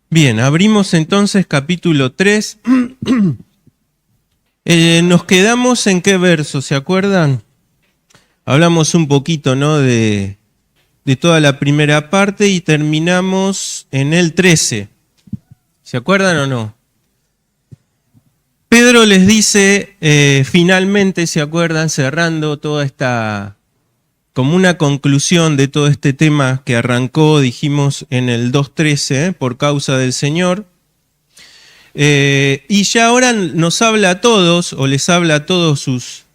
Bien, abrimos entonces capítulo 3. Nos quedamos en qué verso, ¿se acuerdan? Hablamos un poquito, ¿no? de toda la primera parte y terminamos en el 13. ¿Se acuerdan o no? Pedro les dice, finalmente, ¿se acuerdan? Cerrando toda esta, como una conclusión de todo este tema que arrancó, dijimos, en el 2.13, por causa del Señor. Y ya ahora nos habla a todos, o les habla a todos sus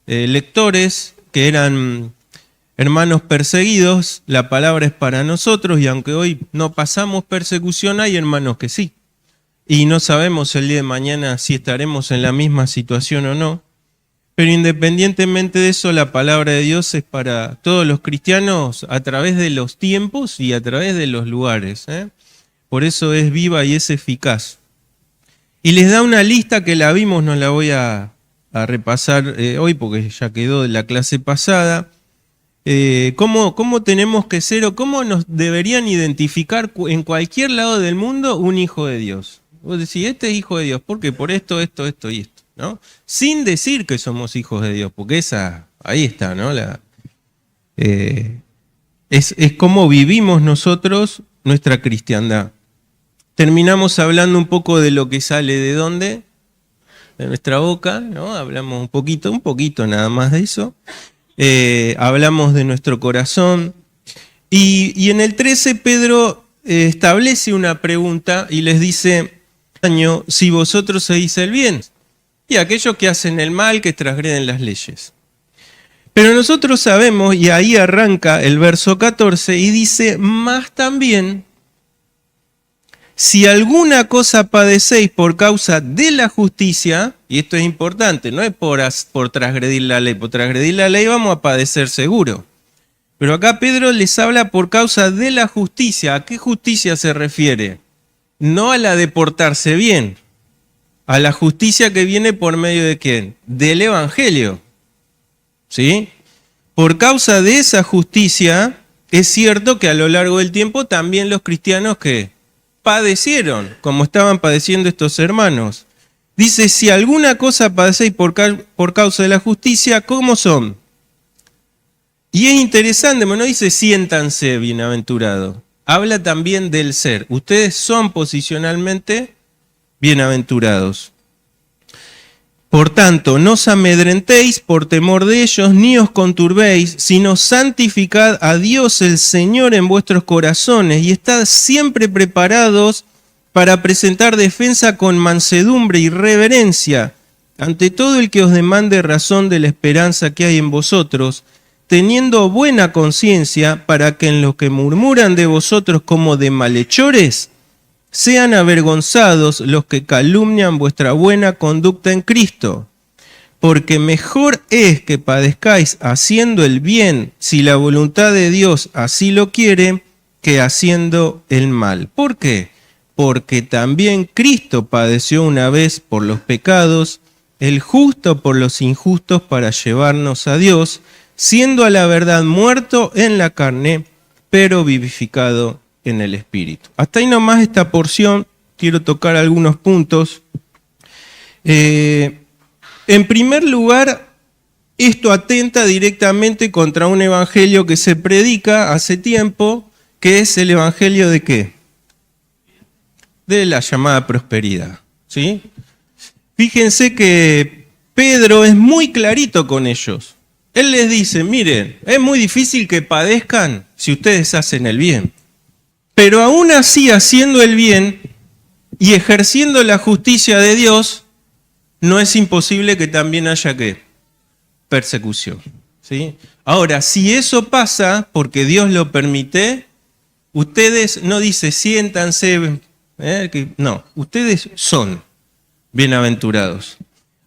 lectores, que eran hermanos perseguidos, la palabra es para nosotros, y aunque hoy no pasamos persecución, hay hermanos que sí. Y no sabemos el día de mañana si estaremos en la misma situación o no. Pero independientemente de eso, la palabra de Dios es para todos los cristianos a través de los tiempos y a través de los lugares. Por eso es viva y es eficaz. Y les da una lista que la vimos, no la voy a repasar hoy porque ya quedó de la clase pasada. ¿Cómo tenemos que ser o cómo nos deberían identificar en cualquier lado del mundo un hijo de Dios? Vos decís, este es hijo de Dios, ¿por qué? Por esto, esto, esto y esto, ¿no? Sin decir que somos hijos de Dios, porque ahí está, ¿no? Es cómo vivimos nosotros nuestra cristiandad. Terminamos hablando un poco de lo que sale de dónde, de nuestra boca, ¿no? Hablamos un poquito nada más de eso. Hablamos de nuestro corazón. Y en el 13 Pedro establece una pregunta y les dice, si vosotros seguís el bien, y aquellos que hacen el mal, que transgreden las leyes. Pero nosotros sabemos, y ahí arranca el verso 14, y dice, más también, si alguna cosa padecéis por causa de la justicia, y esto es importante, no es por transgredir la ley, por transgredir la ley vamos a padecer seguro. Pero acá Pedro les habla por causa de la justicia. ¿A qué justicia se refiere? No a la de portarse bien, a la justicia que viene por medio de ¿quién? Del Evangelio. ¿Sí? Por causa de esa justicia, es cierto que a lo largo del tiempo también los cristianos que padecieron, como estaban padeciendo estos hermanos. Dice, si alguna cosa padecéis por causa de la justicia, ¿cómo son? Y es interesante, no dice siéntanse bienaventurados. Habla también del ser. Ustedes son posicionalmente bienaventurados. Por tanto, no os amedrentéis por temor de ellos, ni os conturbéis, sino santificad a Dios el Señor en vuestros corazones y estad siempre preparados para presentar defensa con mansedumbre y reverencia ante todo el que os demande razón de la esperanza que hay en vosotros, teniendo buena conciencia para que en los que murmuran de vosotros como de malhechores, sean avergonzados los que calumnian vuestra buena conducta en Cristo. Porque mejor es que padezcáis haciendo el bien, si la voluntad de Dios así lo quiere, que haciendo el mal. ¿Por qué? Porque también Cristo padeció una vez por los pecados, el justo por los injustos para llevarnos a Dios, siendo a la verdad muerto en la carne, pero vivificado en el Espíritu. Hasta ahí nomás esta porción, quiero tocar algunos puntos. En primer lugar, esto atenta directamente contra un evangelio que se predica hace tiempo, que es el evangelio ¿de qué? De la llamada prosperidad, ¿sí? Fíjense que Pedro es muy clarito con ellos. Él les dice, miren, es muy difícil que padezcan si ustedes hacen el bien. Pero aún así, haciendo el bien y ejerciendo la justicia de Dios, no es imposible que también haya ¿qué? Persecución. ¿Sí? Ahora, si eso pasa porque Dios lo permite, ustedes no dice siéntanse, no, ustedes son bienaventurados.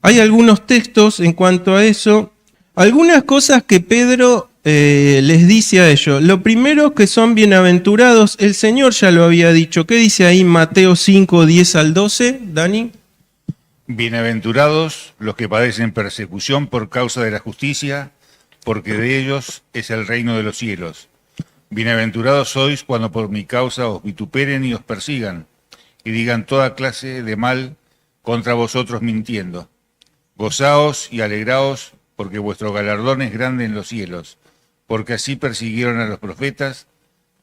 Hay algunos textos en cuanto a eso, algunas cosas que Pedro les dice a ellos. Lo primero que son bienaventurados, el Señor ya lo había dicho. ¿Qué dice ahí Mateo 5, 10 al 12, Dani? Bienaventurados los que padecen persecución por causa de la justicia, porque de ellos es el reino de los cielos. Bienaventurados sois cuando por mi causa os vituperen y os persigan, y digan toda clase de mal contra vosotros mintiendo. Gozaos y alegraos, porque vuestro galardón es grande en los cielos, porque así persiguieron a los profetas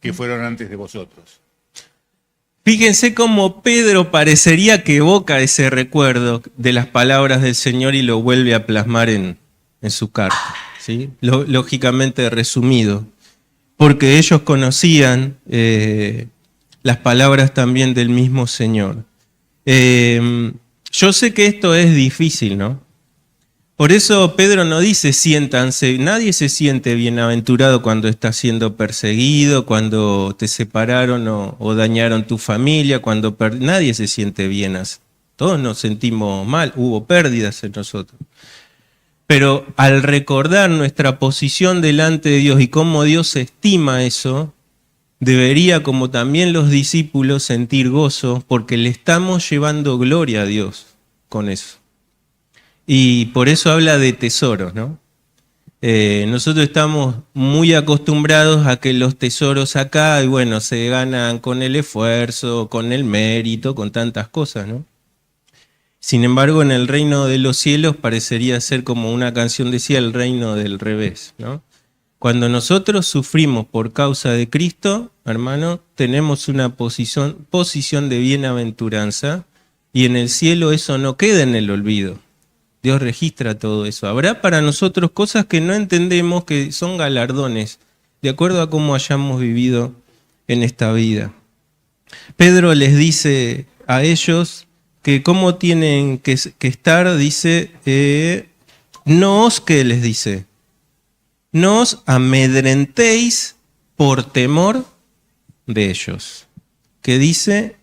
que fueron antes de vosotros. Fíjense cómo Pedro parecería que evoca ese recuerdo de las palabras del Señor y lo vuelve a plasmar en su carta, ¿sí? Lógicamente resumido, porque ellos conocían las palabras también del mismo Señor. Yo sé que esto es difícil, ¿no? Por eso Pedro no dice siéntanse, nadie se siente bienaventurado cuando está siendo perseguido, cuando te separaron o dañaron tu familia, nadie se siente bien. Todos nos sentimos mal, hubo pérdidas en nosotros. Pero al recordar nuestra posición delante de Dios y cómo Dios estima eso, debería, como también los discípulos, sentir gozo porque le estamos llevando gloria a Dios con eso. Y por eso habla de tesoros, ¿no? Nosotros estamos muy acostumbrados a que los tesoros acá, y bueno, se ganan con el esfuerzo, con el mérito, con tantas cosas, ¿no? Sin embargo, en el reino de los cielos parecería ser como una canción decía, el reino del revés, ¿no? Cuando nosotros sufrimos por causa de Cristo, hermano, tenemos una posición de bienaventuranza y en el cielo eso no queda en el olvido. Dios registra todo eso. Habrá para nosotros cosas que no entendemos, que son galardones, de acuerdo a cómo hayamos vivido en esta vida. Pedro les dice a ellos que cómo tienen que estar, dice, ¿qué les dice? No os amedrentéis por temor de ellos. Que dice,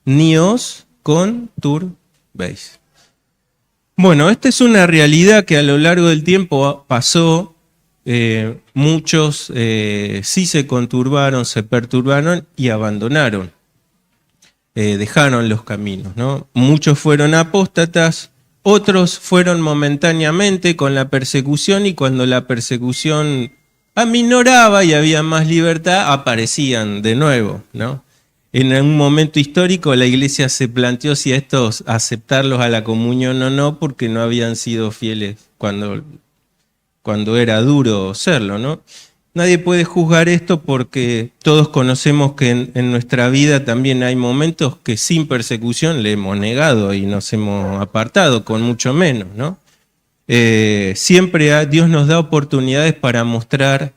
ni os conturbéis. Bueno, esta es una realidad que a lo largo del tiempo pasó. Muchos sí se conturbaron, se perturbaron y abandonaron. Dejaron los caminos, ¿no? Muchos fueron apóstatas, otros fueron momentáneamente con la persecución y cuando la persecución aminoraba y había más libertad, aparecían de nuevo, ¿no? En un momento histórico la iglesia se planteó si a estos aceptarlos a la comunión o no, porque no habían sido fieles cuando era duro serlo, ¿no? Nadie puede juzgar esto porque todos conocemos que en nuestra vida también hay momentos que sin persecución le hemos negado y nos hemos apartado, con mucho menos, ¿no? Siempre Dios nos da oportunidades para mostrar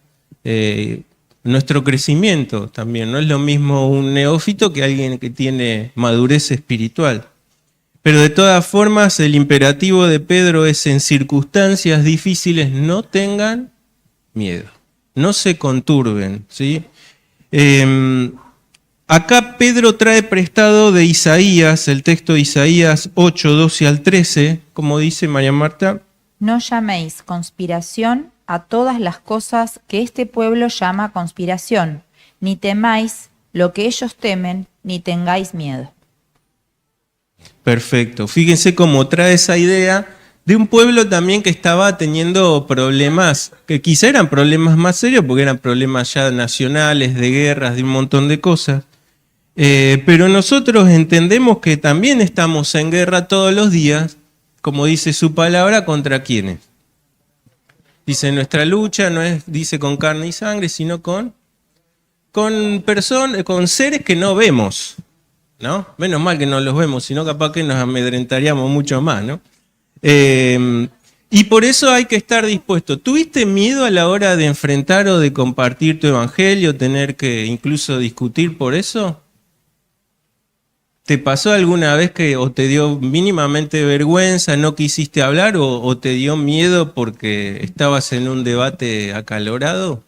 nuestro crecimiento también. No es lo mismo un neófito que alguien que tiene madurez espiritual. Pero de todas formas, el imperativo de Pedro es: en circunstancias difíciles no tengan miedo, no se conturben, ¿sí? Acá Pedro trae prestado de Isaías, el texto de Isaías 8, 12 al 13, como dice María Marta. No llaméis conspiración a todas las cosas que este pueblo llama conspiración, ni temáis lo que ellos temen, ni tengáis miedo. Perfecto. Fíjense cómo trae esa idea de un pueblo también que estaba teniendo problemas, que quizá eran problemas más serios, porque eran problemas ya nacionales, de guerras, de un montón de cosas. Pero nosotros entendemos que también estamos en guerra todos los días, como dice su palabra, ¿contra quiénes? Dice, nuestra lucha no es, dice, con carne y sangre, sino con personas, con seres que no vemos, ¿no? Menos mal que no los vemos, sino capaz que nos amedrentaríamos mucho más, ¿no? Y por eso hay que estar dispuesto. ¿Tuviste miedo a la hora de enfrentar o de compartir tu evangelio, tener que incluso discutir por eso? ¿Te pasó alguna vez que o te dio mínimamente vergüenza, no quisiste hablar o te dio miedo porque estabas en un debate acalorado?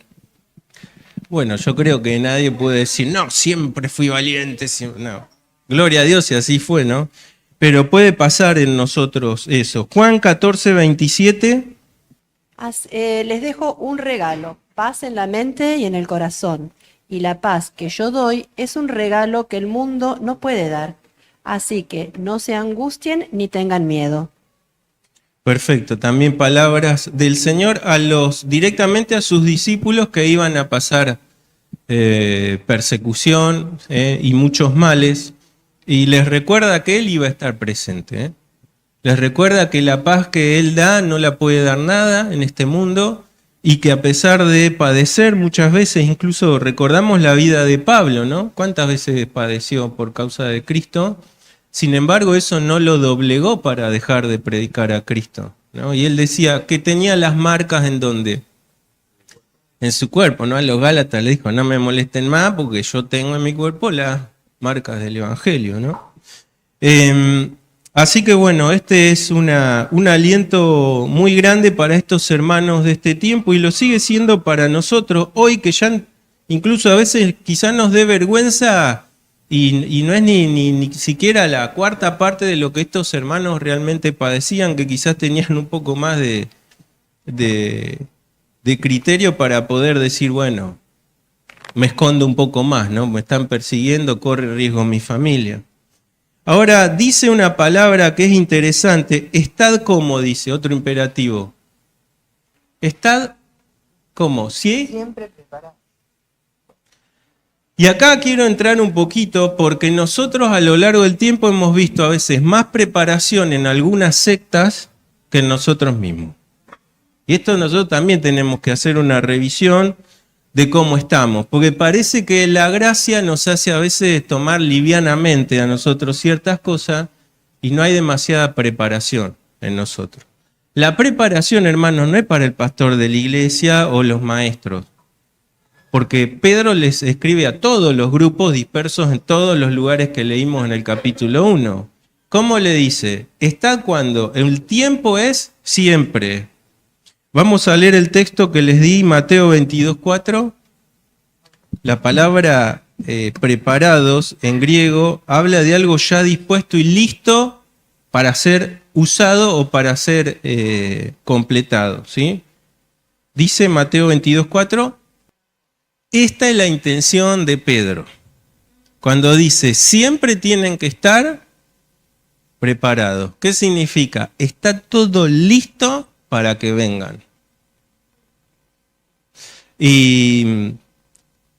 Bueno, yo creo que nadie puede decir, no, siempre fui valiente, siempre. No. Gloria a Dios si así fue, ¿no? Pero puede pasar en nosotros eso. Juan 14, 27. Les dejo un regalo, paz en la mente y en el corazón. Y la paz que yo doy es un regalo que el mundo no puede dar. Así que no se angustien ni tengan miedo. Perfecto, también palabras del Señor directamente a sus discípulos que iban a pasar persecución y muchos males. Y les recuerda que Él iba a estar presente, ¿eh? Les recuerda que la paz que Él da no la puede dar nada en este mundo y que a pesar de padecer muchas veces, incluso recordamos la vida de Pablo, ¿no? ¿Cuántas veces padeció por causa de Cristo? Sin embargo, eso no lo doblegó para dejar de predicar a Cristo, ¿no? Y él decía que tenía las marcas en donde, en su cuerpo, ¿no? A los Gálatas le dijo, no me molesten más porque yo tengo en mi cuerpo las marcas del Evangelio, ¿no? Así que bueno, este es un aliento muy grande para estos hermanos de este tiempo y lo sigue siendo para nosotros hoy, que ya incluso a veces quizás nos dé vergüenza y no es ni siquiera la cuarta parte de lo que estos hermanos realmente padecían, que quizás tenían un poco más de criterio para poder decir, bueno, me escondo un poco más, ¿no? Me están persiguiendo, corre riesgo mi familia. Ahora, dice una palabra que es interesante, estad como, dice, otro imperativo. Estad como, ¿sí? Siempre preparado. Y acá quiero entrar un poquito porque nosotros a lo largo del tiempo hemos visto a veces más preparación en algunas sectas que en nosotros mismos. Y esto nosotros también tenemos que hacer una revisión de cómo estamos, porque parece que la gracia nos hace a veces tomar livianamente a nosotros ciertas cosas y no hay demasiada preparación en nosotros. La preparación, hermanos, no es para el pastor de la iglesia o los maestros, porque Pedro les escribe a todos los grupos dispersos en todos los lugares que leímos en el capítulo 1. ¿Cómo le dice? Está cuando el tiempo es siempre. Vamos a leer el texto que les di, Mateo 22:4. La palabra preparados en griego habla de algo ya dispuesto y listo para ser usado o para ser completado, ¿sí? Dice Mateo 22:4, esta es la intención de Pedro. Cuando dice, siempre tienen que estar preparados. ¿Qué significa? Está todo listo para que vengan. Y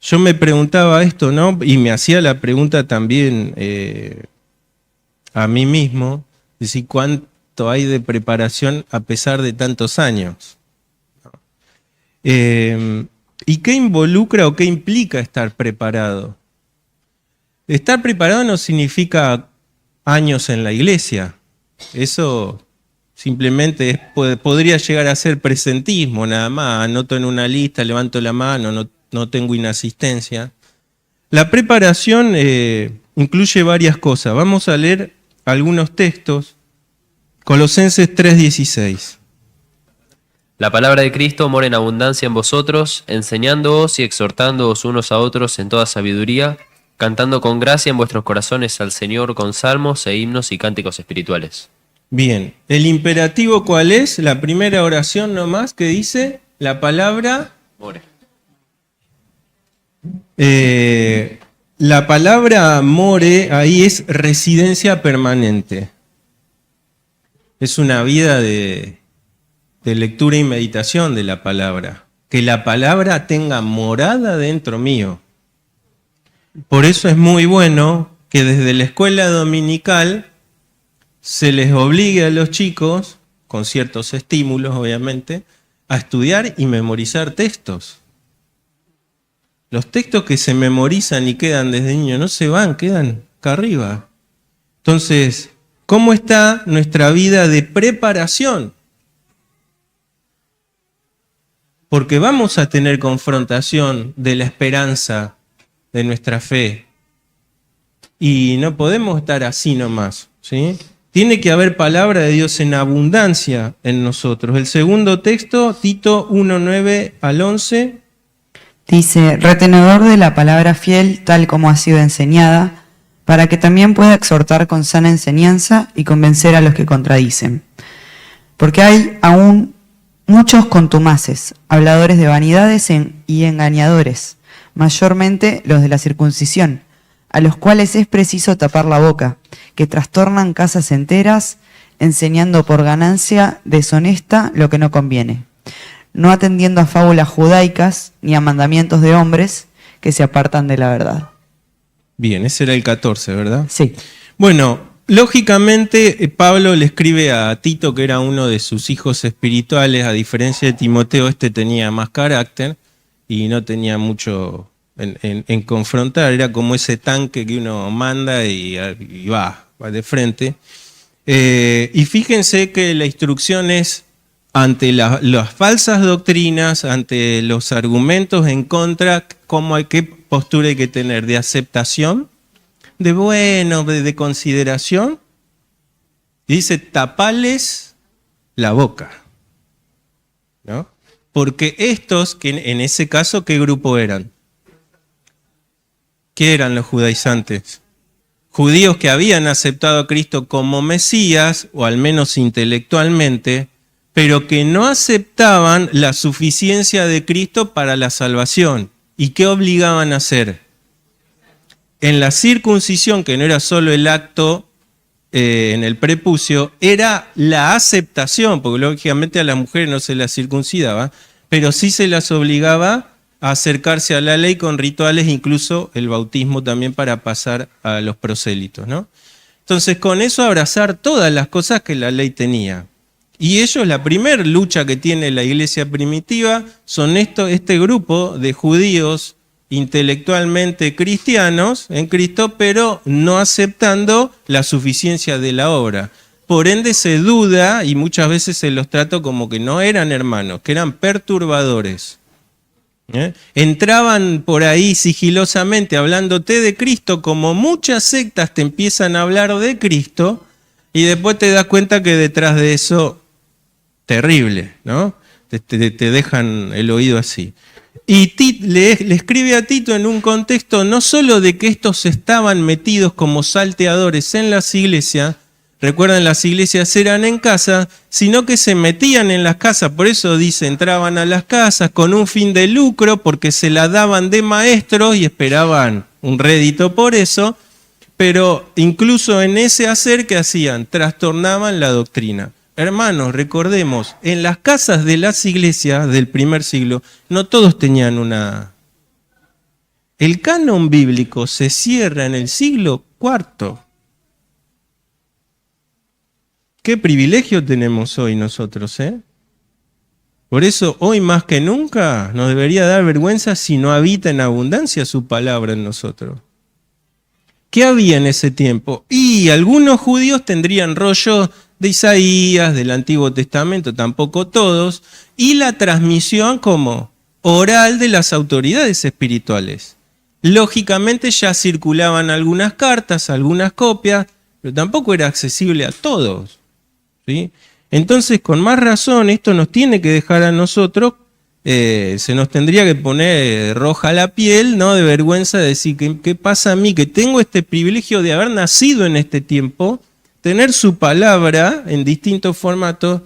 yo me preguntaba esto, ¿no? Y me hacía la pregunta también a mí mismo, de si cuánto hay de preparación a pesar de tantos años. ¿Y qué involucra o qué implica estar preparado? Estar preparado no significa años en la iglesia. Eso simplemente podría llegar a ser presentismo nada más. Anoto en una lista, levanto la mano, no tengo inasistencia. La preparación incluye varias cosas. Vamos a leer algunos textos. Colosenses 3:16. La palabra de Cristo mora en abundancia en vosotros, enseñándoos y exhortándoos unos a otros en toda sabiduría, cantando con gracia en vuestros corazones al Señor con salmos e himnos y cánticos espirituales. Bien, ¿el imperativo cuál es? La primera oración nomás que dice la palabra... More. La palabra more ahí es residencia permanente. Es una vida de lectura y meditación de la palabra. Que la palabra tenga morada dentro mío. Por eso es muy bueno que desde la escuela dominical se les obligue a los chicos, con ciertos estímulos obviamente, a estudiar y memorizar textos. Los textos que se memorizan y quedan desde niño no se van, quedan acá arriba. Entonces, ¿cómo está nuestra vida de preparación? Porque vamos a tener confrontación de la esperanza de nuestra fe. Y no podemos estar así nomás, ¿sí? Tiene que haber palabra de Dios en abundancia en nosotros. El segundo texto, Tito 1:9 al 11. Dice, retenedor de la palabra fiel tal como ha sido enseñada, para que también pueda exhortar con sana enseñanza y convencer a los que contradicen. Porque hay aún muchos contumaces, habladores de vanidades y engañadores, mayormente los de la circuncisión, a los cuales es preciso tapar la boca, que trastornan casas enteras, enseñando por ganancia deshonesta lo que no conviene, no atendiendo a fábulas judaicas ni a mandamientos de hombres que se apartan de la verdad. Bien, ese era el 14, ¿verdad? Sí. Bueno, lógicamente Pablo le escribe a Tito, que era uno de sus hijos espirituales, a diferencia de Timoteo, este tenía más carácter y no tenía mucho en confrontar, era como ese tanque que uno manda y va de frente. Y fíjense que la instrucción es ante las falsas doctrinas, ante los argumentos en contra, qué postura hay que tener, de aceptación, de bueno, de consideración. Y dice, tapales la boca, ¿no? Porque estos, que en ese caso, ¿qué grupo eran? ¿Qué eran los judaizantes? Judíos que habían aceptado a Cristo como Mesías, o al menos intelectualmente, pero que no aceptaban la suficiencia de Cristo para la salvación. ¿Y qué obligaban a hacer? En la circuncisión, que no era solo el acto en el prepucio, era la aceptación, porque lógicamente a las mujeres no se las circuncidaba, pero sí se las obligaba a acercarse a la ley con rituales, incluso el bautismo también para pasar a los prosélitos, ¿no? Entonces, con eso abrazar todas las cosas que la ley tenía. Y ellos, la primera lucha que tiene la iglesia primitiva, son este grupo de judíos intelectualmente cristianos en Cristo, pero no aceptando la suficiencia de la obra. Por ende se duda, y muchas veces se los trato como que no eran hermanos, que eran perturbadores. Entraban por ahí sigilosamente hablándote de Cristo, como muchas sectas te empiezan a hablar de Cristo, y después te das cuenta que detrás de eso, terrible, ¿no? Te dejan el oído así. Y le escribe a Tito en un contexto no solo de que estos estaban metidos como salteadores en las iglesias, recuerdan, las iglesias eran en casa, sino que se metían en las casas, por eso dice, entraban a las casas con un fin de lucro, porque se la daban de maestros y esperaban un rédito por eso, pero incluso en ese hacer, ¿qué hacían? Trastornaban la doctrina. Hermanos, recordemos, en las casas de las iglesias del primer siglo, no todos tenían una... El canon bíblico se cierra en el siglo IV. Qué privilegio tenemos hoy nosotros, ¿eh? Por eso, hoy más que nunca, nos debería dar vergüenza si no habita en abundancia su palabra en nosotros. ¿Qué había en ese tiempo? Y algunos judíos tendrían rollo de Isaías, del Antiguo Testamento, tampoco todos, y la transmisión como oral de las autoridades espirituales. Lógicamente ya circulaban algunas cartas, algunas copias, pero tampoco era accesible a todos, ¿sí? Entonces, con más razón, esto nos tiene que dejar a nosotros, se nos tendría que poner roja la piel, ¿no? De vergüenza, de decir, ¿qué pasa a mí? Que tengo este privilegio de haber nacido en este tiempo, tener su palabra en distintos formatos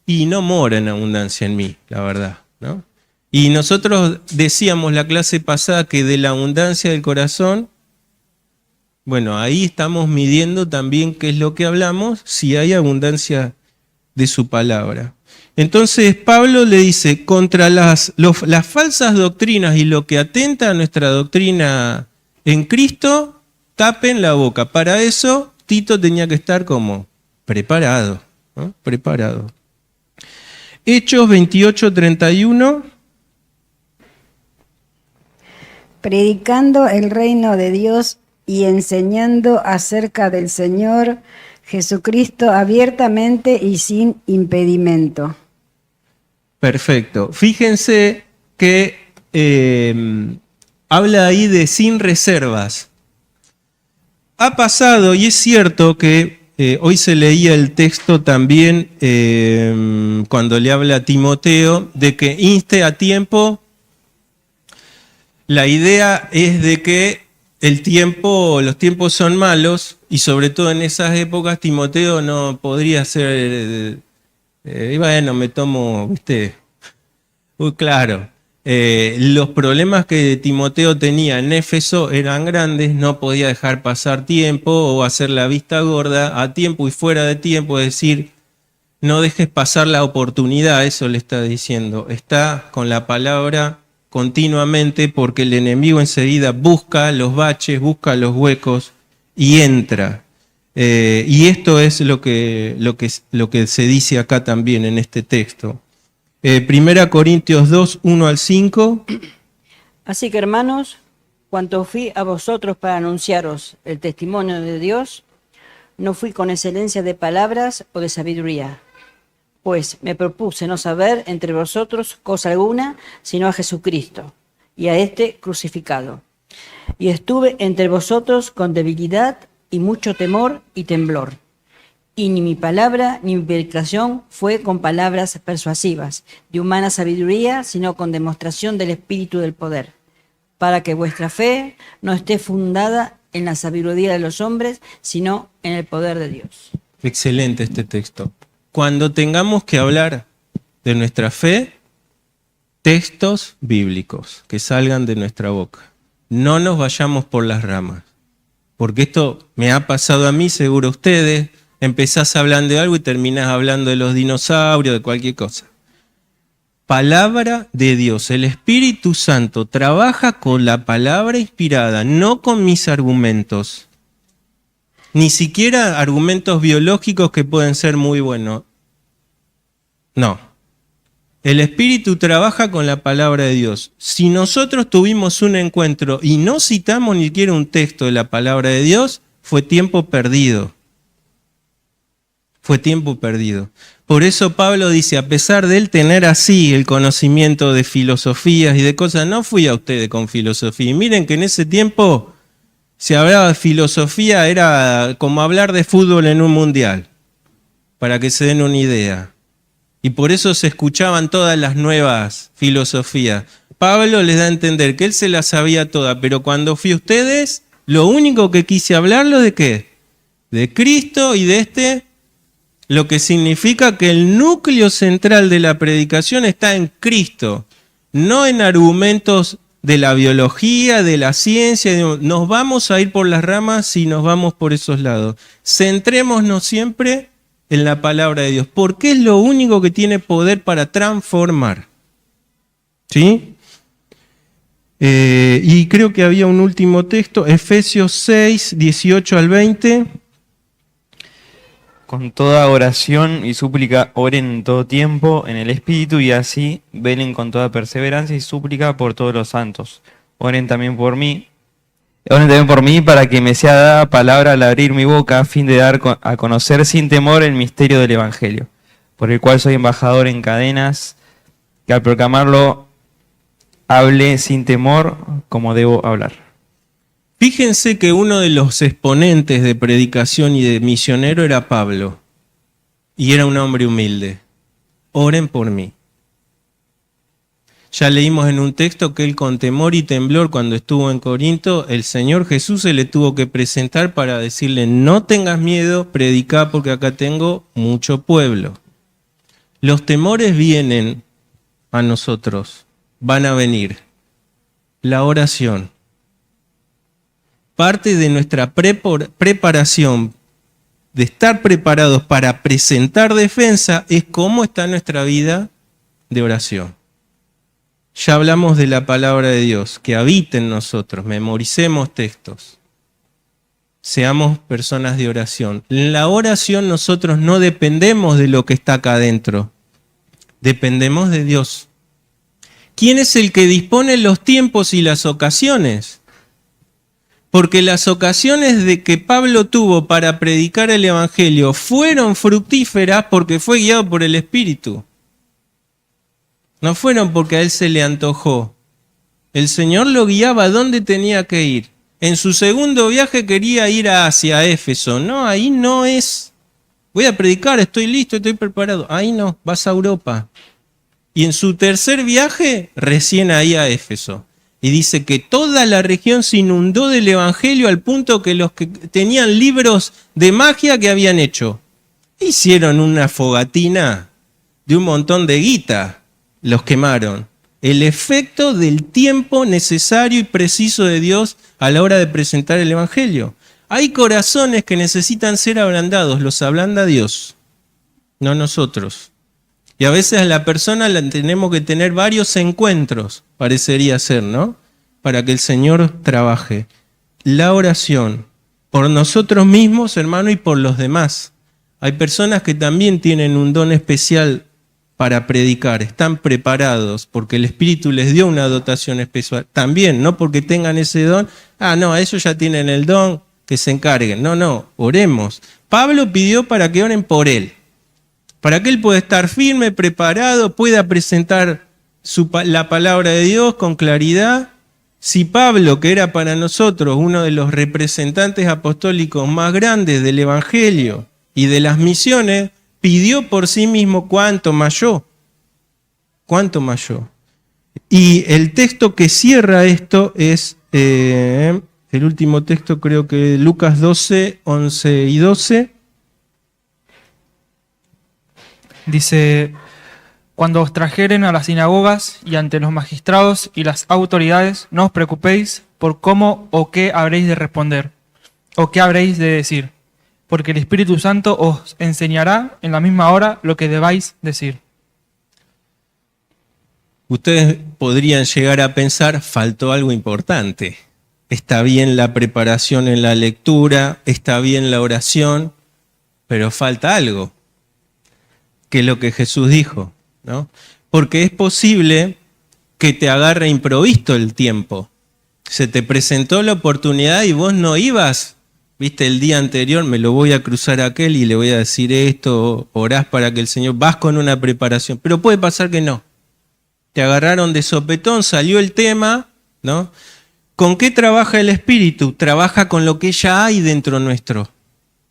y no mora en abundancia en mí, la verdad, ¿no? Y nosotros decíamos la clase pasada que de la abundancia del corazón, bueno, ahí estamos midiendo también qué es lo que hablamos, si hay abundancia de su palabra. Entonces Pablo le dice, contra las falsas doctrinas y lo que atenta a nuestra doctrina en Cristo, tapen la boca. Para eso Tito tenía que estar como preparado, ¿no? Preparado. Hechos 28:31. Predicando el reino de Dios y enseñando acerca del Señor Jesucristo abiertamente y sin impedimento. Perfecto. Fíjense que habla ahí de sin reservas. Ha pasado, y es cierto que hoy se leía el texto también cuando le habla a Timoteo, de que inste a tiempo. La idea es de que los tiempos son malos, y sobre todo en esas épocas Timoteo no podría ser, y bueno, me tomo, ¿viste? Muy claro. Los problemas que Timoteo tenía en Éfeso eran grandes, no podía dejar pasar tiempo o hacer la vista gorda a tiempo y fuera de tiempo, es decir, no dejes pasar la oportunidad, eso le está diciendo. Está con la palabra continuamente porque el enemigo enseguida busca los baches, busca los huecos y entra. Y esto es lo que se dice acá también en este texto. 1 Corintios 2, 1 al 5. Así que, hermanos, cuanto fui a vosotros para anunciaros el testimonio de Dios, no fui con excelencia de palabras o de sabiduría, pues me propuse no saber entre vosotros cosa alguna, sino a Jesucristo, y a este crucificado. Y estuve entre vosotros con debilidad y mucho temor y temblor. Y ni mi palabra ni mi predicación fue con palabras persuasivas, de humana sabiduría, sino con demostración del Espíritu del poder, para que vuestra fe no esté fundada en la sabiduría de los hombres, sino en el poder de Dios. Excelente este texto. Cuando tengamos que hablar de nuestra fe, textos bíblicos que salgan de nuestra boca. No nos vayamos por las ramas, porque esto me ha pasado a mí, seguro a ustedes. Empezás hablando de algo y terminás hablando de los dinosaurios, de cualquier cosa. Palabra de Dios. El Espíritu Santo trabaja con la palabra inspirada, no con mis argumentos. Ni siquiera argumentos biológicos que pueden ser muy buenos. No. El Espíritu trabaja con la palabra de Dios. Si nosotros tuvimos un encuentro y no citamos ni siquiera un texto de la palabra de Dios, fue tiempo perdido. Fue tiempo perdido. Por eso Pablo dice, a pesar de él tener así el conocimiento de filosofías y de cosas, no fui a ustedes con filosofía. Y miren que en ese tiempo se hablaba de filosofía, era como hablar de fútbol en un mundial, para que se den una idea. Y por eso se escuchaban todas las nuevas filosofías. Pablo les da a entender que él se las sabía todas, pero cuando fui a ustedes, lo único que quise hablarlo de ¿qué? De Cristo y de lo que significa que el núcleo central de la predicación está en Cristo, no en argumentos de la biología, de la ciencia. Nos vamos a ir por las ramas si nos vamos por esos lados. Centrémonos siempre en la palabra de Dios, porque es lo único que tiene poder para transformar. ¿Sí? Y creo que había un último texto, Efesios 6, 18 al 20. Con toda oración y súplica oren en todo tiempo en el Espíritu y así velen con toda perseverancia y súplica por todos los santos. Oren también por mí para que me sea dada palabra al abrir mi boca a fin de dar a conocer sin temor el misterio del Evangelio, por el cual soy embajador en cadenas, que al proclamarlo hable sin temor como debo hablar. Fíjense que uno de los exponentes de predicación y de misionero era Pablo, y era un hombre humilde. Oren por mí. Ya leímos en un texto que él con temor y temblor cuando estuvo en Corinto, el Señor Jesús se le tuvo que presentar para decirle, no tengas miedo, predicá porque acá tengo mucho pueblo. Los temores vienen a nosotros, van a venir. La oración. Parte de nuestra preparación, de estar preparados para presentar defensa, es cómo está nuestra vida de oración. Ya hablamos de la palabra de Dios, que habite en nosotros, memoricemos textos, seamos personas de oración. En la oración nosotros no dependemos de lo que está acá adentro, dependemos de Dios. ¿Quién es el que dispone los tiempos y las ocasiones? Porque las ocasiones de que Pablo tuvo para predicar el Evangelio fueron fructíferas porque fue guiado por el Espíritu. No fueron porque a él se le antojó. El Señor lo guiaba a dónde tenía que ir. En su segundo viaje quería ir hacia Éfeso. No, ahí no es. Voy a predicar, estoy listo, estoy preparado. Ahí no, vas a Europa. Y en su tercer viaje, recién ahí a Éfeso. Y dice que toda la región se inundó del Evangelio al punto que los que tenían libros de magia que habían hecho, hicieron una fogatina de un montón de guita, los quemaron. El efecto del tiempo necesario y preciso de Dios a la hora de presentar el Evangelio. Hay corazones que necesitan ser ablandados, los ablanda Dios, no nosotros. Y a veces a la persona la tenemos que tener varios encuentros, parecería ser, ¿no? Para que el Señor trabaje. La oración, por nosotros mismos, hermano, y por los demás. Hay personas que también tienen un don especial para predicar, están preparados porque el Espíritu les dio una dotación especial. También, no porque tengan ese don, no, a ellos ya tienen el don, que se encarguen. No, oremos. Pablo pidió para que oren por él, para que él pueda estar firme, preparado, pueda presentar la palabra de Dios con claridad. Si Pablo, que era para nosotros uno de los representantes apostólicos más grandes del Evangelio y de las misiones, pidió por sí mismo, ¿cuánto más yo? ¿Cuánto más yo? Y el texto que cierra esto es el último texto, creo que Lucas 12, 11 y 12. Dice: cuando os trajeren a las sinagogas y ante los magistrados y las autoridades, no os preocupéis por cómo o qué habréis de responder, o qué habréis de decir, porque el Espíritu Santo os enseñará en la misma hora lo que debáis decir. Ustedes podrían llegar a pensar, faltó algo importante. Está bien la preparación en la lectura, está bien la oración, pero falta algo, que es lo que Jesús dijo, ¿no? Porque es posible que te agarre improvisto el tiempo. Se te presentó la oportunidad y vos no ibas, viste, el día anterior, me lo voy a cruzar a aquel y le voy a decir esto, orás para que el Señor, vas con una preparación, pero puede pasar que no. Te agarraron de sopetón, salió el tema, ¿no? ¿Con qué trabaja el Espíritu? Trabaja con lo que ya hay dentro nuestro.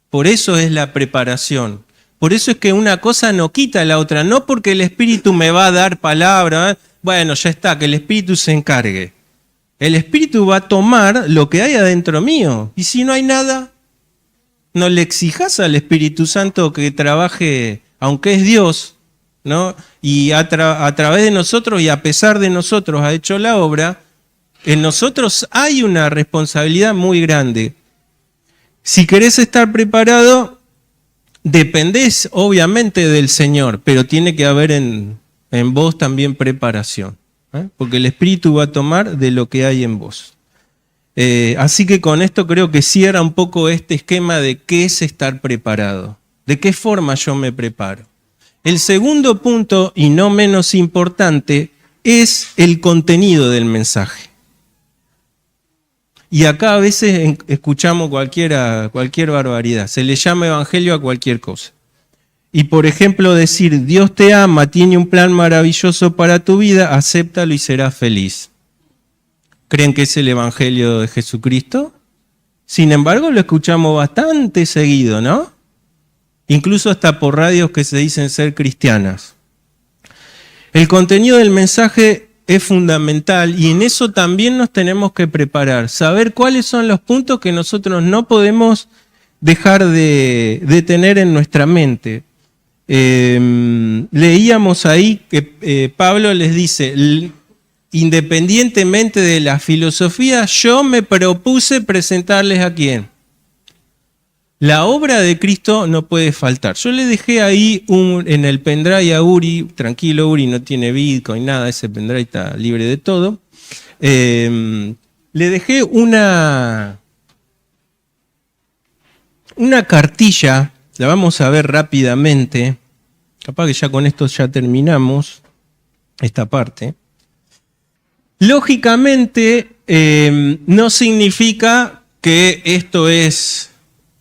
Por eso es la preparación. Por eso es que una cosa no quita la otra. No porque el Espíritu me va a dar palabra, bueno, ya está, que el Espíritu se encargue. El Espíritu va a tomar lo que hay adentro mío. Y si no hay nada, no le exijas al Espíritu Santo que trabaje, aunque es Dios, ¿no? Y a través de nosotros y a pesar de nosotros ha hecho la obra. En nosotros hay una responsabilidad muy grande. Si querés estar preparado, dependés obviamente del Señor, pero tiene que haber en vos también preparación, porque el Espíritu va a tomar de lo que hay en vos. Así que con esto creo que cierra un poco este esquema de qué es estar preparado, de qué forma yo me preparo. El segundo punto, y no menos importante, es el contenido del mensaje. Y acá a veces escuchamos cualquier barbaridad. Se le llama evangelio a cualquier cosa. Y por ejemplo decir, Dios te ama, tiene un plan maravilloso para tu vida, acéptalo y serás feliz. ¿Creen que es el evangelio de Jesucristo? Sin embargo, lo escuchamos bastante seguido, ¿no? Incluso hasta por radios que se dicen ser cristianas. El contenido del mensaje es fundamental y en eso también nos tenemos que preparar, saber cuáles son los puntos que nosotros no podemos dejar de tener en nuestra mente. Leíamos ahí que Pablo les dice, independientemente de la filosofía, yo me propuse presentarles a quién. La obra de Cristo no puede faltar. Yo le dejé ahí en el pendrive a Uri, tranquilo Uri, no tiene Bitcoin, nada, ese pendrive está libre de todo. Le dejé una cartilla, la vamos a ver rápidamente, capaz que ya con esto ya terminamos esta parte. Lógicamente no significa que esto es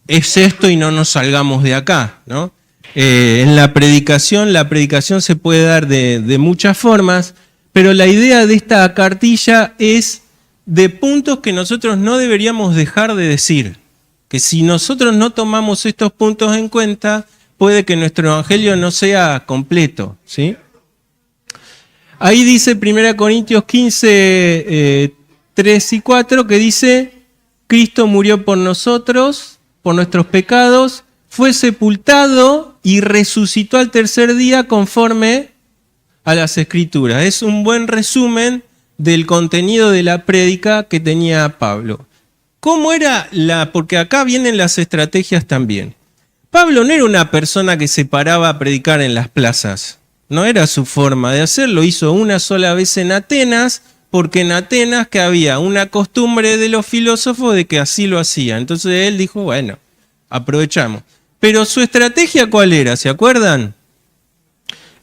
esto y no nos salgamos de acá, ¿no? En la predicación se puede dar de muchas formas, pero la idea de esta cartilla es de puntos que nosotros no deberíamos dejar de decir, que si nosotros no tomamos estos puntos en cuenta, puede que nuestro evangelio no sea completo, ¿sí? Ahí dice 1 Corintios 15, 3 y 4, que dice, Cristo murió por nosotros, por nuestros pecados, fue sepultado y resucitó al tercer día conforme a las Escrituras. Es un buen resumen del contenido de la prédica que tenía Pablo. ¿Cómo era porque acá vienen las estrategias también. Pablo no era una persona que se paraba a predicar en las plazas. No era su forma de hacerlo. Hizo una sola vez en Atenas, porque en Atenas que había una costumbre de los filósofos de que así lo hacían. Entonces él dijo, bueno, aprovechamos. Pero su estrategia, ¿cuál era? ¿Se acuerdan?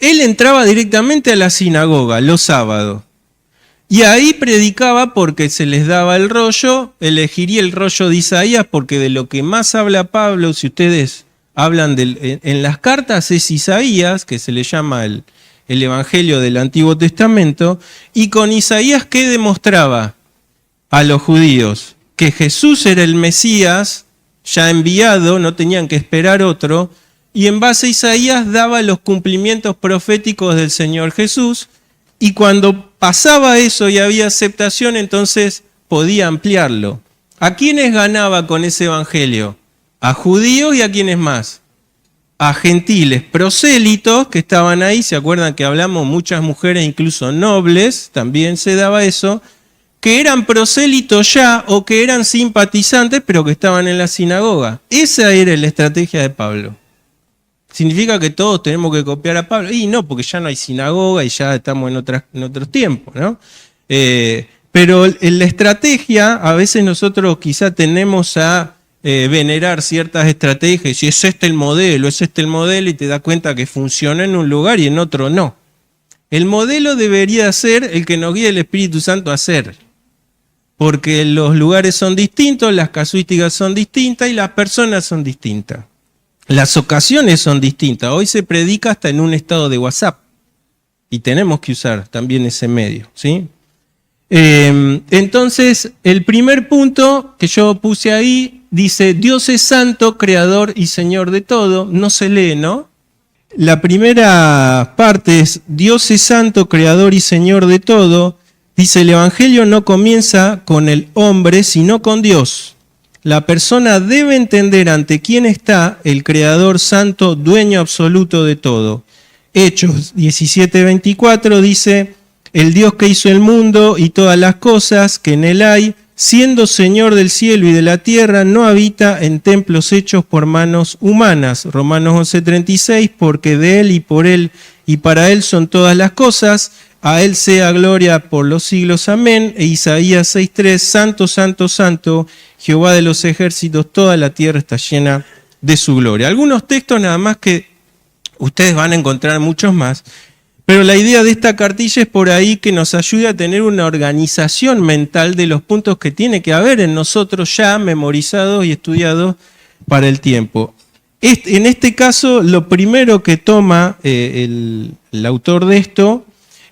Él entraba directamente a la sinagoga los sábados. Y ahí predicaba porque se les daba el rollo, elegiría el rollo de Isaías, porque de lo que más habla Pablo, si ustedes hablan en las cartas, es Isaías, que se le llama el Evangelio del Antiguo Testamento, y con Isaías, ¿qué demostraba a los judíos? Que Jesús era el Mesías, ya enviado, no tenían que esperar otro, y en base a Isaías daba los cumplimientos proféticos del Señor Jesús, y cuando pasaba eso y había aceptación, entonces podía ampliarlo. ¿A quiénes ganaba con ese evangelio? A judíos y a quiénes más. A gentiles, prosélitos que estaban ahí, ¿se acuerdan que hablamos? Muchas mujeres, incluso nobles, también se daba eso, que eran prosélitos ya o que eran simpatizantes, pero que estaban en la sinagoga. Esa era la estrategia de Pablo. ¿Significa que todos tenemos que copiar a Pablo? Y no, porque ya no hay sinagoga y ya estamos en otros tiempos, ¿no? Pero en la estrategia, a veces nosotros quizá tenemos a venerar ciertas estrategias, y es este el modelo, y te das cuenta que funciona en un lugar y en otro no. El modelo debería ser el que nos guíe el Espíritu Santo a hacer, porque los lugares son distintos, las casuísticas son distintas y las personas son distintas. Las ocasiones son distintas. Hoy se predica hasta en un estado de WhatsApp y tenemos que usar también ese medio, ¿sí? Entonces, el primer punto que yo puse ahí dice, Dios es santo, creador y señor de todo. No se lee, ¿no? La primera parte es, Dios es santo, creador y señor de todo. Dice, el Evangelio no comienza con el hombre, sino con Dios. La persona debe entender ante quién está el Creador Santo, dueño absoluto de todo. Hechos 17:24 dice, el Dios que hizo el mundo y todas las cosas que en él hay, siendo Señor del cielo y de la tierra, no habita en templos hechos por manos humanas. Romanos 11:36, porque de él y por él y para él son todas las cosas, a él sea gloria por los siglos, amén. E Isaías 6:3, santo, santo, santo, Jehová de los ejércitos, toda la tierra está llena de su gloria. Algunos textos nada más que ustedes van a encontrar muchos más, pero la idea de esta cartilla es por ahí que nos ayude a tener una organización mental de los puntos que tiene que haber en nosotros ya memorizados y estudiados para el tiempo. En este caso, lo primero que toma el autor de esto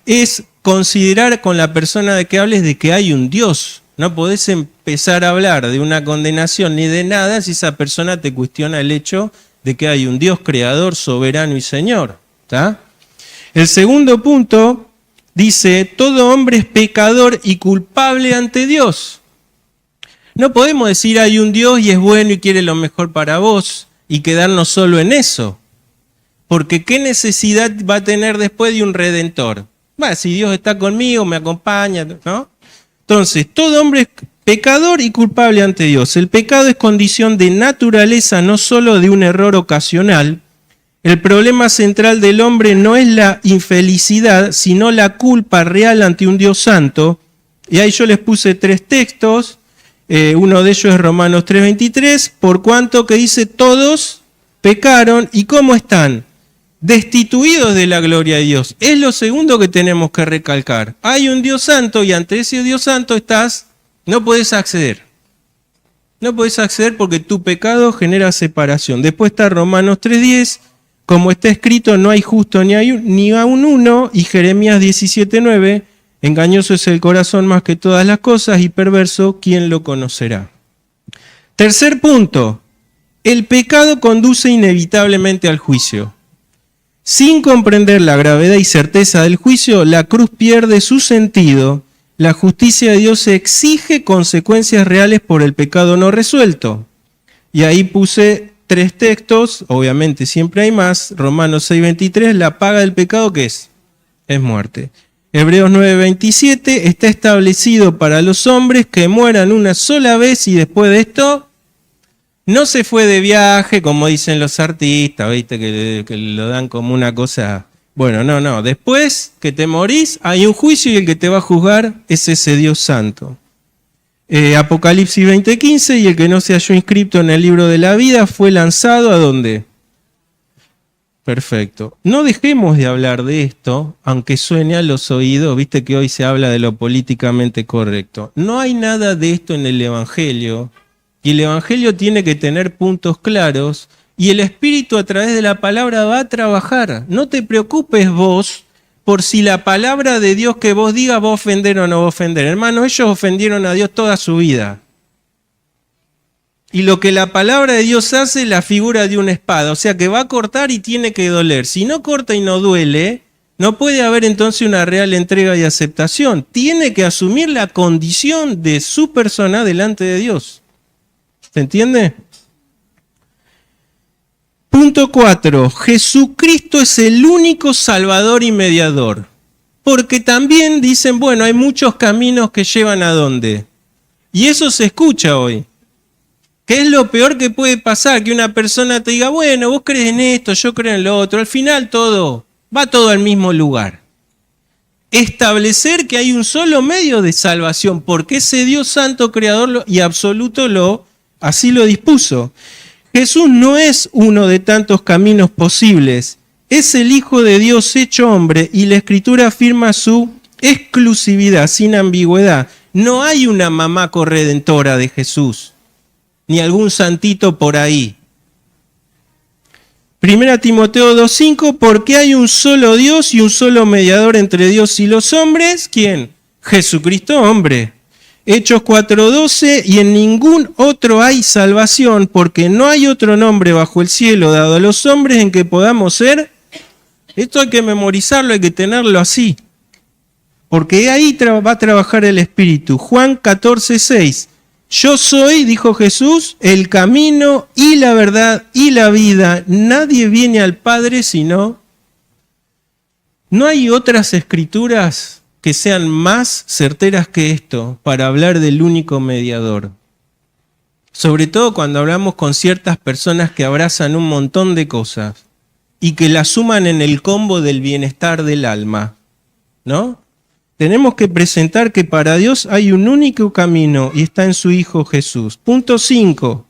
es considerar con la persona de que hables de que hay un Dios. No podés empezar a hablar de una condenación ni de nada si esa persona te cuestiona el hecho de que hay un Dios creador, soberano y Señor. ¿Está? El segundo punto dice, todo hombre es pecador y culpable ante Dios. No podemos decir hay un Dios y es bueno y quiere lo mejor para vos y quedarnos solo en eso. Porque ¿qué necesidad va a tener después de un redentor? Bueno, si Dios está conmigo, me acompaña, ¿no? Entonces, todo hombre es pecador y culpable ante Dios. El pecado es condición de naturaleza, no solo de un error ocasional. El problema central del hombre no es la infelicidad, sino la culpa real ante un Dios santo. Y ahí yo les puse 3 textos. Uno de ellos es Romanos 3:23, por cuanto que dice, todos pecaron, ¿y cómo están? Destituidos de la gloria de Dios. Es lo segundo que tenemos que recalcar. Hay un Dios santo y ante ese Dios santo no podés acceder. No podés acceder porque tu pecado genera separación. Después está Romanos 3:10, como está escrito, no hay justo ni aun uno, y Jeremías 17:9, engañoso es el corazón más que todas las cosas y perverso, ¿quién lo conocerá? Tercer punto, el pecado conduce inevitablemente al juicio. Sin comprender la gravedad y certeza del juicio, la cruz pierde su sentido. La justicia de Dios exige consecuencias reales por el pecado no resuelto. Y ahí puse 3 textos, obviamente siempre hay más. Romanos 6:23, la paga del pecado, ¿qué es? Es muerte. Hebreos 9:27, está establecido para los hombres que mueran una sola vez y después de esto no se fue de viaje, como dicen los artistas, ¿viste? Que lo dan como una cosa Bueno, no. Después que te morís, hay un juicio y el que te va a juzgar es ese Dios santo. Apocalipsis 20:15, y el que no se halló inscrito en el libro de la vida fue lanzado ¿a dónde? Perfecto. No dejemos de hablar de esto, aunque suene a los oídos, viste que hoy se habla de lo políticamente correcto. No hay nada de esto en el Evangelio, y el Evangelio tiene que tener puntos claros, y el Espíritu a través de la palabra va a trabajar. No te preocupes vos por si la palabra de Dios que vos digas va a ofender o no va a ofender. Hermano, ellos ofendieron a Dios toda su vida. Y lo que la palabra de Dios hace es la figura de una espada, o sea que va a cortar y tiene que doler. Si no corta y no duele, no puede haber entonces una real entrega y aceptación. Tiene que asumir la condición de su persona delante de Dios. ¿Se entiende? Punto 4. Jesucristo es el único Salvador y mediador. Porque también dicen, bueno, hay muchos caminos que llevan a dónde. Y eso se escucha hoy. ¿Qué es lo peor que puede pasar? Que una persona te diga, bueno, vos crees en esto, yo creo en lo otro. Al final va todo al mismo lugar. Establecer que hay un solo medio de salvación, porque ese Dios santo, creador y absoluto así lo dispuso. Jesús no es uno de tantos caminos posibles. Es el Hijo de Dios hecho hombre y la Escritura afirma su exclusividad, sin ambigüedad. No hay una mamá corredentora de Jesús, ni algún santito por ahí. 1 Timoteo 2:5, porque hay un solo Dios y un solo mediador entre Dios y los hombres. ¿Quién? Jesucristo hombre. Hechos 4:12, y en ningún otro hay salvación, porque no hay otro nombre bajo el cielo dado a los hombres en que podamos ser. Esto hay que memorizarlo, hay que tenerlo así, porque ahí va a trabajar el Espíritu. Juan 14:6. Yo soy, dijo Jesús, el camino y la verdad y la vida. Nadie viene al Padre sino... No hay otras escrituras que sean más certeras que esto para hablar del único mediador. Sobre todo cuando hablamos con ciertas personas que abrazan un montón de cosas y que las suman en el combo del bienestar del alma, ¿no? Tenemos que presentar que para Dios hay un único camino y está en su Hijo Jesús. Punto 5.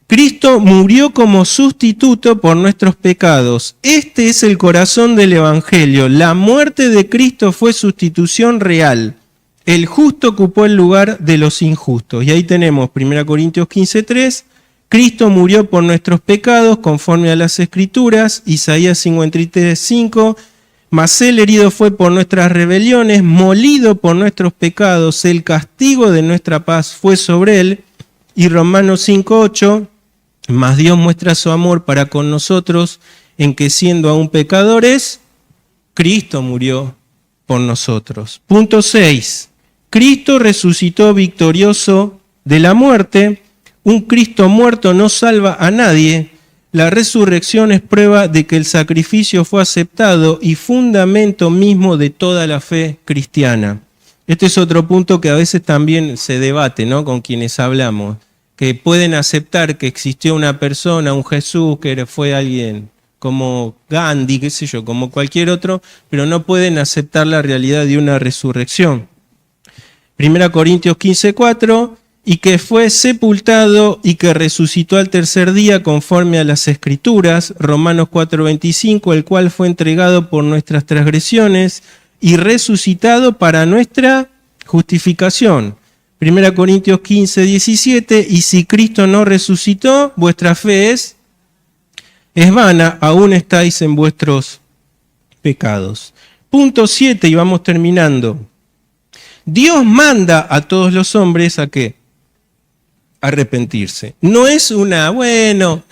Cristo murió como sustituto por nuestros pecados. Este es el corazón del Evangelio. La muerte de Cristo fue sustitución real. El justo ocupó el lugar de los injustos. Y ahí tenemos 1 Corintios 15:3. Cristo murió por nuestros pecados conforme a las Escrituras. Isaías 53:5. Mas él herido fue por nuestras rebeliones, molido por nuestros pecados. El castigo de nuestra paz fue sobre él. Y Romanos 5:8. Mas Dios muestra su amor para con nosotros en que siendo aún pecadores, Cristo murió por nosotros. Punto 6. Cristo resucitó victorioso de la muerte. Un Cristo muerto no salva a nadie. La resurrección es prueba de que el sacrificio fue aceptado y fundamento mismo de toda la fe cristiana. Este es otro punto que a veces también se debate, ¿no?, con quienes hablamos, que pueden aceptar que existió una persona, un Jesús, que fue alguien como Gandhi, qué sé yo, como cualquier otro, pero no pueden aceptar la realidad de una resurrección. 1 Corintios 15:4, y que fue sepultado y que resucitó al tercer día conforme a las Escrituras. Romanos 4:25, el cual fue entregado por nuestras transgresiones y resucitado para nuestra justificación. 1 Corintios 15:17, y si Cristo no resucitó, vuestra fe es vana, aún estáis en vuestros pecados. Punto 7, y vamos terminando. Dios manda a todos los hombres ¿a qué? Arrepentirse. No es una, bueno,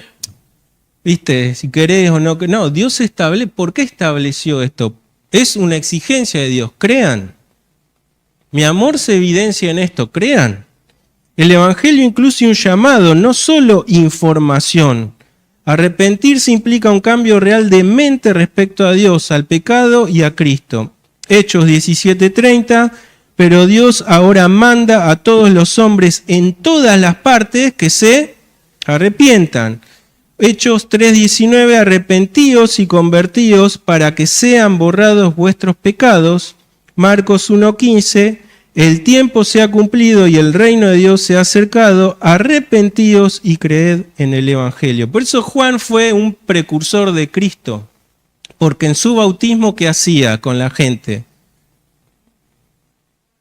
viste, si querés o no. No, Dios establece. ¿Por qué estableció esto? Es una exigencia de Dios, crean. Mi amor se evidencia en esto, crean. El Evangelio incluye un llamado, no solo información. Arrepentirse implica un cambio real de mente respecto a Dios, al pecado y a Cristo. Hechos 17:30, pero Dios ahora manda a todos los hombres en todas las partes que se arrepientan. Hechos 3:19, arrepentíos y convertíos para que sean borrados vuestros pecados. Marcos 1:15, el tiempo se ha cumplido y el reino de Dios se ha acercado, arrepentíos y creed en el Evangelio. Por eso Juan fue un precursor de Cristo, porque en su bautismo, ¿qué hacía con la gente?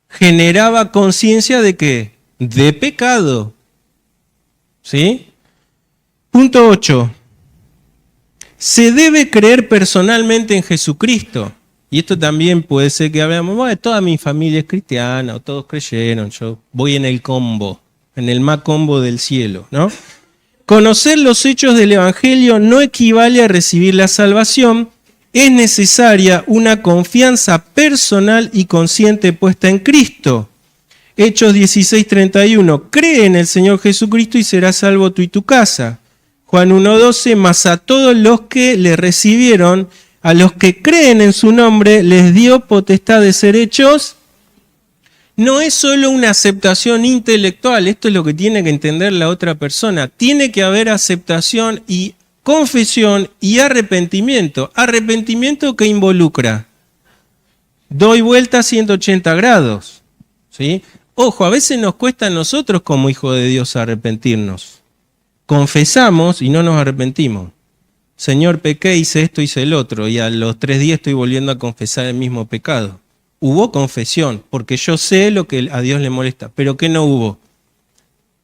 Generaba conciencia de ¿qué? De pecado. ¿Sí? Punto 8. Se debe creer personalmente en Jesucristo. Y esto también puede ser que hablemos, bueno, toda mi familia es cristiana, o todos creyeron, yo voy en el combo, en el más combo del cielo, ¿no? Conocer los hechos del Evangelio no equivale a recibir la salvación. Es necesaria una confianza personal y consciente puesta en Cristo. Hechos 16:31, cree en el Señor Jesucristo y serás salvo tú y tu casa. Juan 1:12, mas a todos los que le recibieron, a los que creen en su nombre, les dio potestad de ser hechos. No es solo una aceptación intelectual, esto es lo que tiene que entender la otra persona. Tiene que haber aceptación y confesión y arrepentimiento. ¿Arrepentimiento que involucra? Doy vuelta a 180 grados. ¿Sí? Ojo, a veces nos cuesta a nosotros como hijos de Dios arrepentirnos. Confesamos y no nos arrepentimos. Señor, pequé, hice esto, hice el otro, y a los 3 días estoy volviendo a confesar el mismo pecado. Hubo confesión, porque yo sé lo que a Dios le molesta, pero ¿qué no hubo?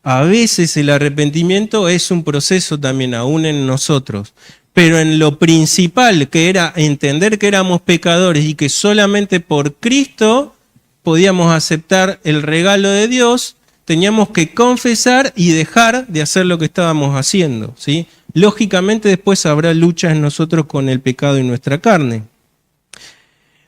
A veces el arrepentimiento es un proceso también aún en nosotros, pero en lo principal, que era entender que éramos pecadores y que solamente por Cristo podíamos aceptar el regalo de Dios, teníamos que confesar y dejar de hacer lo que estábamos haciendo, ¿sí? Lógicamente después habrá luchas en nosotros con el pecado y nuestra carne.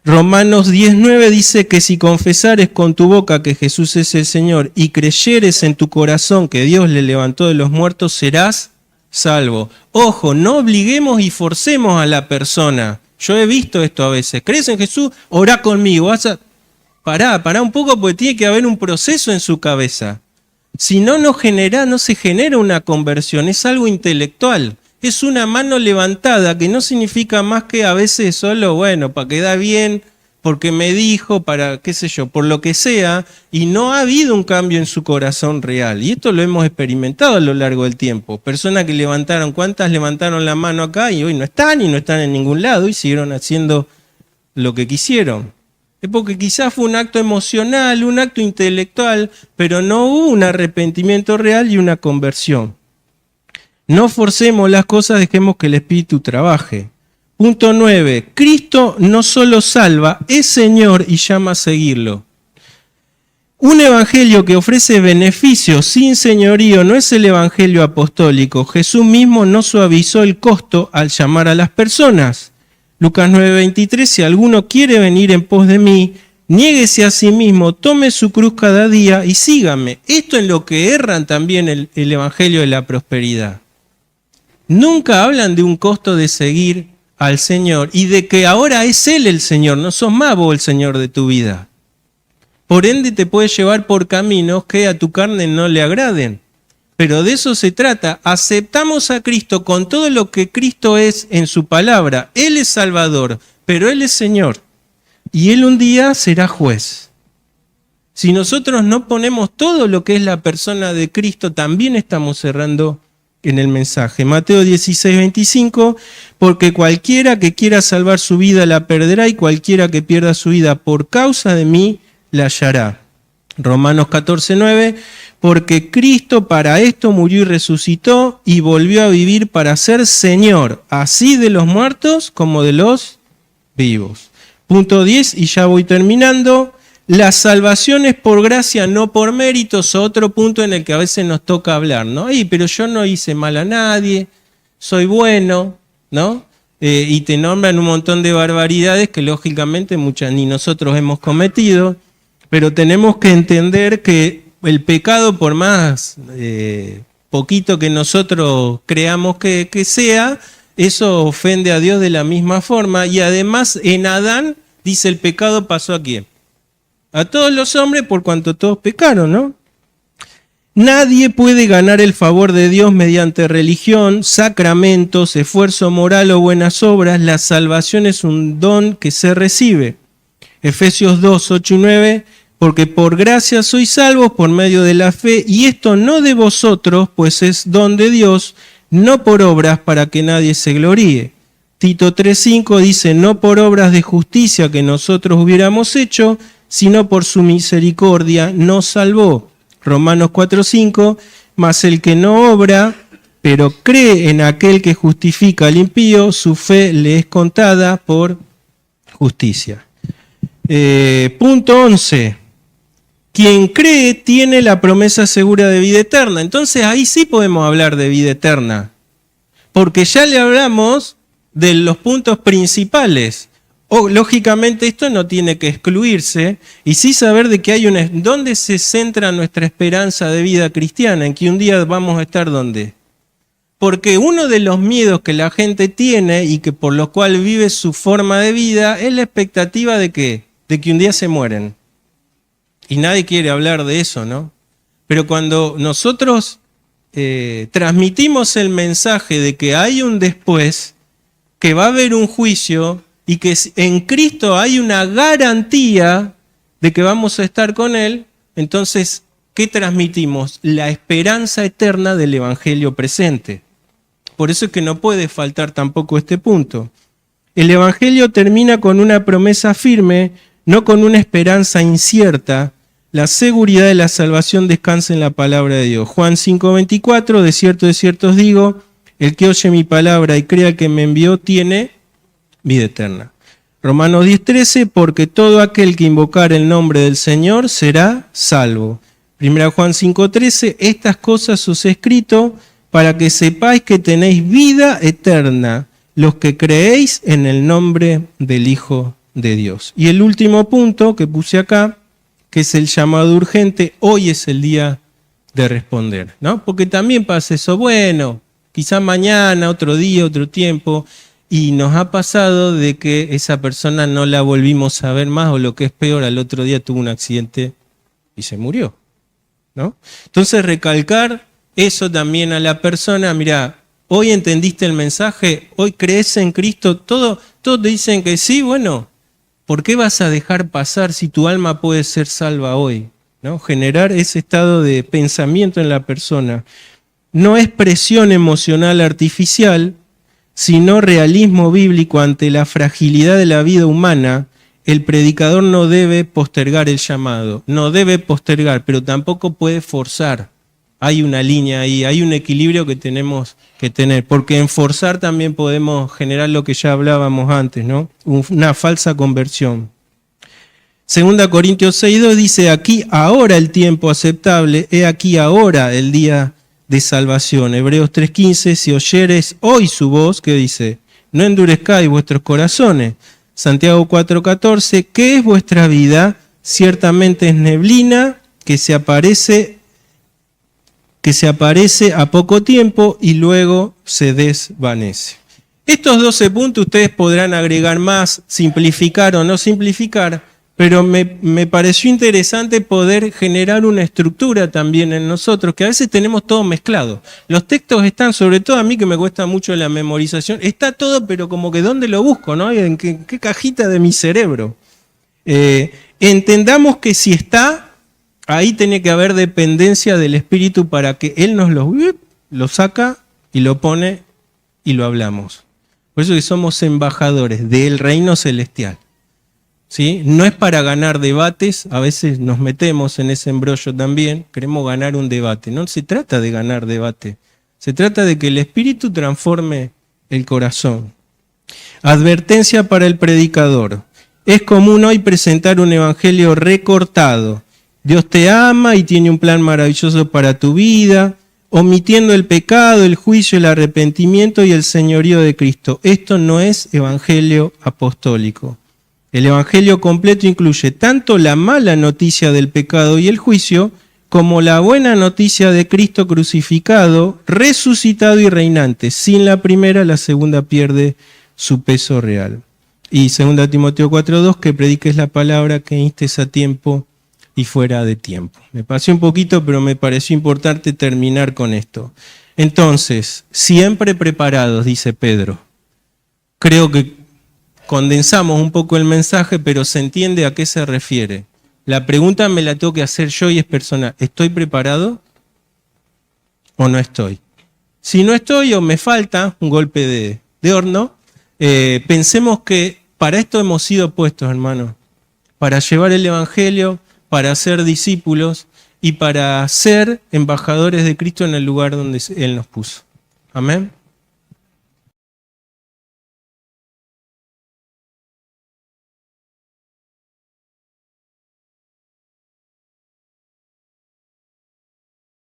Romanos 10:9 dice que si confesares con tu boca que Jesús es el Señor y creyeres en tu corazón que Dios le levantó de los muertos, serás salvo. Ojo, no obliguemos y forcemos a la persona. Yo he visto esto a veces. ¿Crees en Jesús? Orá conmigo. Pará un poco porque tiene que haber un proceso en su cabeza. Si no, no se genera una conversión, es algo intelectual. Es una mano levantada que no significa más que a veces solo, bueno, para quedar bien, porque me dijo, para qué sé yo, por lo que sea, y no ha habido un cambio en su corazón real. Y esto lo hemos experimentado a lo largo del tiempo. Personas que levantaron, ¿cuántas levantaron la mano acá y hoy no están en ningún lado y siguieron haciendo lo que quisieron? Es porque quizás fue un acto emocional, un acto intelectual, pero no hubo un arrepentimiento real y una conversión. No forcemos las cosas, dejemos que el Espíritu trabaje. Punto 9. Cristo no solo salva, es Señor y llama a seguirlo. Un evangelio que ofrece beneficios sin señorío no es el evangelio apostólico. Jesús mismo no suavizó el costo al llamar a las personas. Lucas 9:23, si alguno quiere venir en pos de mí, niéguese a sí mismo, tome su cruz cada día y sígame. Esto es lo que erran también el evangelio de la prosperidad. Nunca hablan de un costo de seguir al Señor y de que ahora es Él el Señor, no sos más vos el Señor de tu vida. Por ende te puede llevar por caminos que a tu carne no le agraden. Pero de eso se trata. Aceptamos a Cristo con todo lo que Cristo es en su palabra. Él es Salvador, pero Él es Señor. Y Él un día será juez. Si nosotros no ponemos todo lo que es la persona de Cristo, también estamos cerrando en el mensaje. Mateo 16:25, porque cualquiera que quiera salvar su vida la perderá y cualquiera que pierda su vida por causa de mí la hallará. Romanos 14:9, porque Cristo para esto murió y resucitó y volvió a vivir para ser Señor, así de los muertos como de los vivos. Punto 10, y ya voy terminando. La salvación es por gracia, no por méritos, otro punto en el que a veces nos toca hablar, ¿no? Pero yo no hice mal a nadie, soy bueno, ¿no? Y te nombran un montón de barbaridades que lógicamente muchas ni nosotros hemos cometido, pero tenemos que entender que el pecado, por más poquito que nosotros creamos que sea, eso ofende a Dios de la misma forma, y además en Adán, dice, el pecado pasó ¿a quién? A todos los hombres por cuanto todos pecaron, ¿no? Nadie puede ganar el favor de Dios mediante religión, sacramentos, esfuerzo moral o buenas obras. La salvación es un don que se recibe. Efesios 2, 8 y 9, porque por gracia sois salvos por medio de la fe, y esto no de vosotros, pues es don de Dios, no por obras para que nadie se gloríe. Tito 3:5 dice, no por obras de justicia que nosotros hubiéramos hecho, sino por su misericordia nos salvó. Romanos 4:5, mas el que no obra, pero cree en aquel que justifica al impío, su fe le es contada por justicia. Punto 11. Quien cree tiene la promesa segura de vida eterna. Entonces ahí sí podemos hablar de vida eterna, porque ya le hablamos de los puntos principales. Lógicamente esto no tiene que excluirse, y sí saber de que hay ¿dónde se centra nuestra esperanza de vida cristiana? En que un día vamos a estar ¿dónde? Porque uno de los miedos que la gente tiene y que por lo cual vive su forma de vida es la expectativa de ¿qué? De que un día se mueren. Y nadie quiere hablar de eso, ¿no? Pero cuando nosotros transmitimos el mensaje de que hay un después, que va a haber un juicio y que en Cristo hay una garantía de que vamos a estar con Él, entonces, ¿qué transmitimos? La esperanza eterna del Evangelio presente. Por eso es que no puede faltar tampoco este punto. El Evangelio termina con una promesa firme, no con una esperanza incierta. La seguridad de la salvación descansa en la palabra de Dios. Juan 5:24, de cierto os digo, el que oye mi palabra y crea que me envió tiene vida eterna. Romanos 10:13, porque todo aquel que invocar el nombre del Señor será salvo. 1 Juan 5:13, estas cosas os he escrito para que sepáis que tenéis vida eterna, los que creéis en el nombre del Hijo de Dios. Y el último punto que puse acá, que es el llamado urgente, hoy es el día de responder, ¿no? Porque también pasa eso, bueno, quizá mañana, otro día, otro tiempo, y nos ha pasado de que esa persona no la volvimos a ver más, o lo que es peor, al otro día tuvo un accidente y se murió, ¿no? Entonces recalcar eso también a la persona, mira, hoy entendiste el mensaje, hoy crees en Cristo, todos te dicen que sí, bueno, ¿por qué vas a dejar pasar si tu alma puede ser salva hoy? ¿No? Generar ese estado de pensamiento en la persona. No es presión emocional artificial, sino realismo bíblico ante la fragilidad de la vida humana. El predicador no debe postergar el llamado, no debe postergar, pero tampoco puede forzar. Hay una línea ahí, hay un equilibrio que tenemos que tener, porque en forzar también podemos generar lo que ya hablábamos antes, ¿no? Una falsa conversión. 2 Corintios 6:2 dice, aquí ahora el tiempo aceptable, he aquí ahora el día de salvación. Hebreos 3:15, si oyeres hoy su voz, ¿qué dice? No endurezcáis vuestros corazones. Santiago 4:14, ¿qué es vuestra vida? Ciertamente es neblina que se aparece a poco tiempo y luego se desvanece. Estos 12 puntos ustedes podrán agregar más, simplificar o no simplificar, pero me pareció interesante poder generar una estructura también en nosotros, que a veces tenemos todo mezclado. Los textos están, sobre todo a mí que me cuesta mucho la memorización, está todo, pero como que ¿dónde lo busco? ¿No? ¿En qué cajita de mi cerebro? Entendamos que si está, ahí tiene que haber dependencia del Espíritu para que Él nos lo saca y lo pone y lo hablamos. Por eso que somos embajadores del reino celestial. ¿Sí? No es para ganar debates, a veces nos metemos en ese embrollo también, queremos ganar un debate. No se trata de ganar debate, se trata de que el Espíritu transforme el corazón. Advertencia para el predicador. Es común hoy presentar un evangelio recortado. Dios te ama y tiene un plan maravilloso para tu vida, omitiendo el pecado, el juicio, el arrepentimiento y el señorío de Cristo. Esto no es evangelio apostólico. El evangelio completo incluye tanto la mala noticia del pecado y el juicio, como la buena noticia de Cristo crucificado, resucitado y reinante. Sin la primera, la segunda pierde su peso real. Y 2 Timoteo 4:2, que prediques la palabra, que instes a tiempo, y fuera de tiempo. Me pasé un poquito, pero me pareció importante terminar con esto. Entonces, siempre preparados, dice Pedro. Creo que condensamos un poco el mensaje, pero se entiende a qué se refiere. La pregunta me la tengo que hacer yo y es personal. ¿Estoy preparado o no estoy? Si no estoy o me falta un golpe de horno, pensemos que para esto hemos sido puestos, hermanos. Para llevar el Evangelio, para ser discípulos y para ser embajadores de Cristo en el lugar donde Él nos puso. Amén.